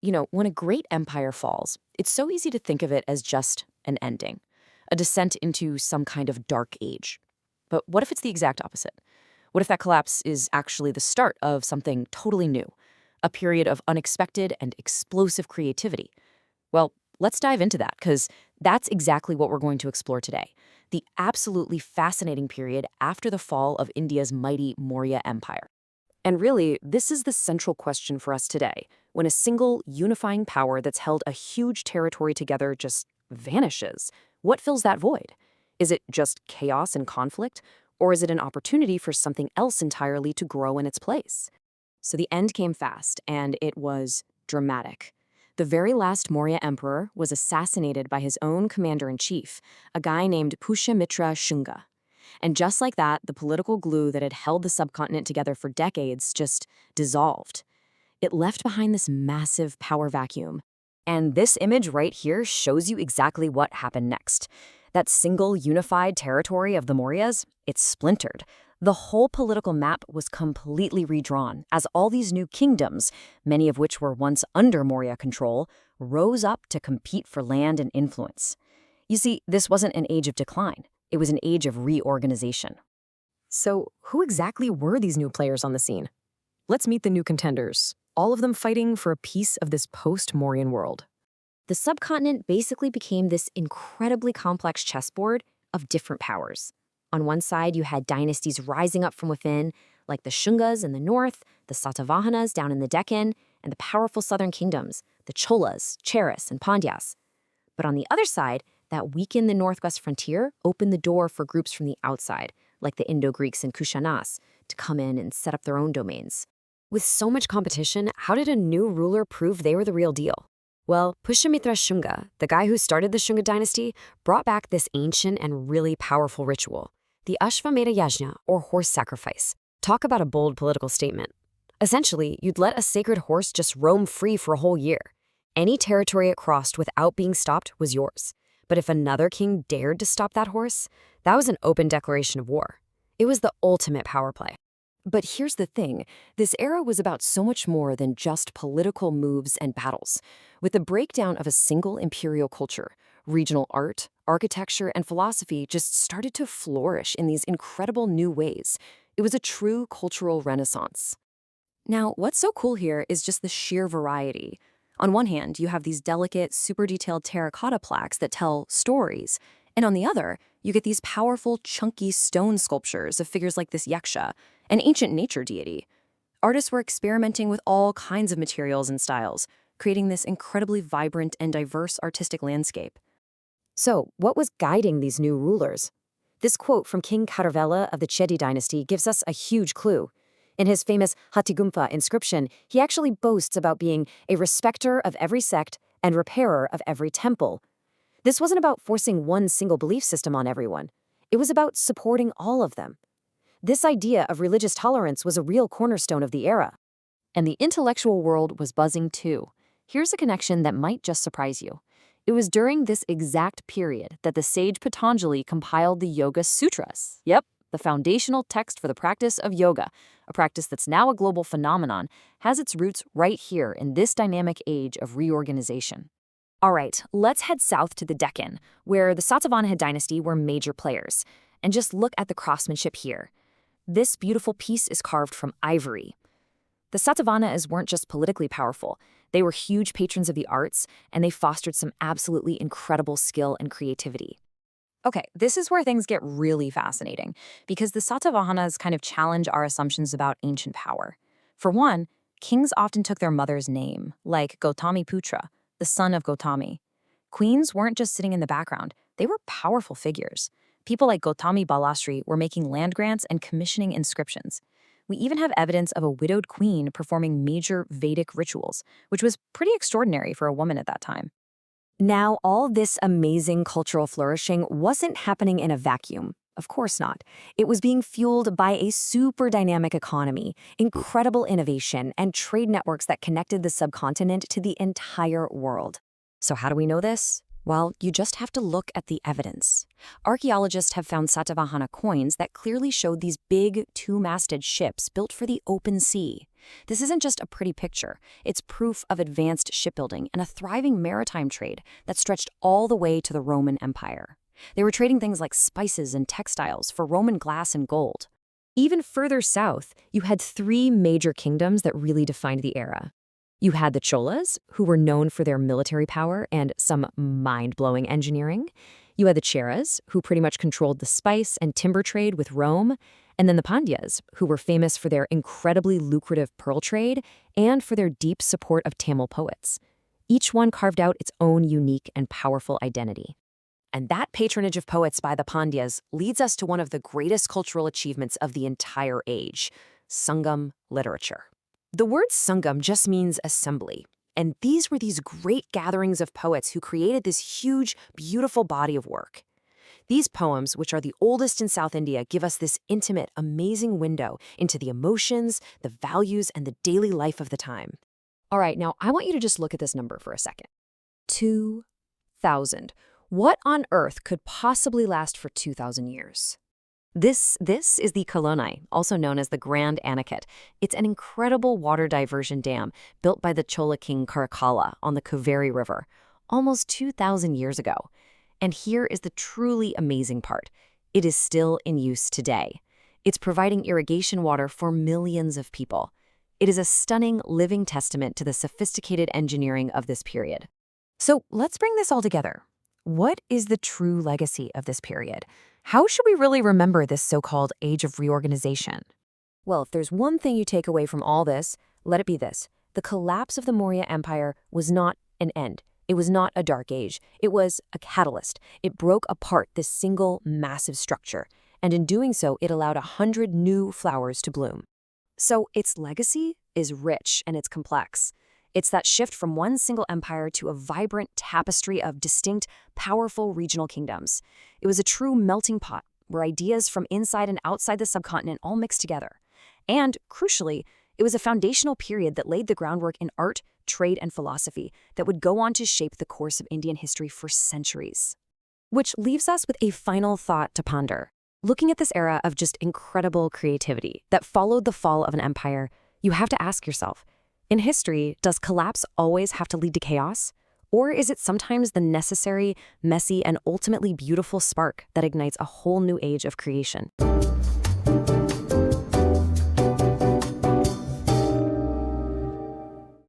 When a great empire falls, it's so easy to think of it as just an ending, a descent into some kind of dark age. But what if it's the exact opposite? What if that collapse is actually the start of something totally new, a period of unexpected and explosive creativity? Well, let's dive into that, because that's exactly what we're going to explore today. The absolutely fascinating period after the fall of India's mighty Maurya Empire. And really, this is the central question for us today, when a single, unifying power that's held a huge territory together just vanishes. What fills that void? Is it just chaos and conflict, or is it an opportunity for something else entirely to grow in its place? So the end came fast, and it was dramatic. The very last Maurya emperor was assassinated by his own commander-in-chief, a guy named Pushyamitra Shunga. And just like that, the political glue that had held the subcontinent together for decades just dissolved. It left behind this massive power vacuum. And this image right here shows you exactly what happened next. That single unified territory of the Mauryas, it's splintered. The whole political map was completely redrawn as all these new kingdoms, many of which were once under Maurya control, rose up to compete for land and influence. You see, this wasn't an age of decline. It was an age of reorganization. So, who exactly were these new players on the scene? Let's meet the new contenders, all of them fighting for a piece of this post-Mauryan world. The subcontinent basically became this incredibly complex chessboard of different powers. On one side, you had dynasties rising up from within, like the Shungas in the north, the Satavahanas down in the Deccan, and the powerful southern kingdoms, the Cholas, Cheras, and Pandyas. But on the other side, that weakened the northwest frontier opened the door for groups from the outside, like the Indo-Greeks and Kushanas, to come in and set up their own domains. With so much competition, how did a new ruler prove they were the real deal? Well, Pushyamitra Shunga, the guy who started the Shunga dynasty, brought back this ancient and really powerful ritual, the Ashvamedha Yajna, or horse sacrifice. Talk about a bold political statement. Essentially, you'd let a sacred horse just roam free for a whole year. Any territory it crossed without being stopped was yours. But if another king dared to stop that horse, that was an open declaration of war. It was the ultimate power play. But here's the thing, this era was about so much more than just political moves and battles. With the breakdown of a single imperial culture, regional art, architecture, and philosophy just started to flourish in these incredible new ways. It was a true cultural renaissance. Now, what's so cool here is just the sheer variety. On one hand, you have these delicate, super detailed terracotta plaques that tell stories, and on the other, you get these powerful, chunky stone sculptures of figures like this yaksha, an ancient nature deity. Artists were experimenting with all kinds of materials and styles, creating this incredibly vibrant and diverse artistic landscape. So, what was guiding these new rulers? This quote from King Kharavela of the Chedi dynasty gives us a huge clue. In his famous Hatigumpa inscription, he actually boasts about being a respecter of every sect and repairer of every temple. This wasn't about forcing one single belief system on everyone. It was about supporting all of them. This idea of religious tolerance was a real cornerstone of the era. And the intellectual world was buzzing too. Here's a connection that might just surprise you. It was during this exact period that the sage Patanjali compiled the Yoga Sutras. Yep, the foundational text for the practice of yoga, a practice that's now a global phenomenon, has its roots right here in this dynamic age of reorganization. All right, let's head south to the Deccan, where the Satavahana dynasty were major players. And just look at the craftsmanship here. This beautiful piece is carved from ivory. The Satavahanas weren't just politically powerful. They were huge patrons of the arts, and they fostered some absolutely incredible skill and creativity. Okay, this is where things get really fascinating, because the Satavahanas kind of challenge our assumptions about ancient power. For one, kings often took their mother's name, like Gautami Putra, the son of Gautami. Queens weren't just sitting in the background, they were powerful figures. People like Gautami Balasri were making land grants and commissioning inscriptions. We even have evidence of a widowed queen performing major Vedic rituals, which was pretty extraordinary for a woman at that time. Now, all this amazing cultural flourishing wasn't happening in a vacuum. Of course not. It was being fueled by a super dynamic economy, incredible innovation, and trade networks that connected the subcontinent to the entire world. So how do we know this? Well, you just have to look at the evidence. Archaeologists have found Satavahana coins that clearly showed these big, two-masted ships built for the open sea. This isn't just a pretty picture. It's proof of advanced shipbuilding and a thriving maritime trade that stretched all the way to the Roman Empire. They were trading things like spices and textiles for Roman glass and gold. Even further south, you had three major kingdoms that really defined the era. You had the Cholas, who were known for their military power and some mind-blowing engineering. You had the Cheras, who pretty much controlled the spice and timber trade with Rome. And then the Pandyas, who were famous for their incredibly lucrative pearl trade and for their deep support of Tamil poets. Each one carved out its own unique and powerful identity. And that patronage of poets by the Pandyas leads us to one of the greatest cultural achievements of the entire age, Sangam literature. The word Sangam just means assembly, and these were these great gatherings of poets who created this huge, beautiful body of work. These poems, which are the oldest in South India, give us this intimate, amazing window into the emotions, the values, and the daily life of the time. All right, now I want you to just look at this number for a second. 2,000. What on earth could possibly last for 2,000 years? This is the Kolonai, also known as the Grand Anicut. It's an incredible water diversion dam built by the Chola king Karakala on the Kaveri River, almost 2,000 years ago. And here is the truly amazing part. It is still in use today. It's providing irrigation water for millions of people. It is a stunning living testament to the sophisticated engineering of this period. So let's bring this all together. What is the true legacy of this period? How should we really remember this so-called Age of Reorganization? Well, if there's one thing you take away from all this, let it be this. The collapse of the Maurya Empire was not an end. It was not a dark age. It was a catalyst. It broke apart this single massive structure, and in doing so, it allowed 100 new flowers to bloom. So its legacy is rich and it's complex. It's that shift from one single empire to a vibrant tapestry of distinct, powerful regional kingdoms. It was a true melting pot where ideas from inside and outside the subcontinent all mixed together. And, crucially, it was a foundational period that laid the groundwork in art, trade, and philosophy that would go on to shape the course of Indian history for centuries. Which leaves us with a final thought to ponder. Looking at this era of just incredible creativity that followed the fall of an empire, you have to ask yourself, in history, does collapse always have to lead to chaos? Or is it sometimes the necessary, messy, and ultimately beautiful spark that ignites a whole new age of creation?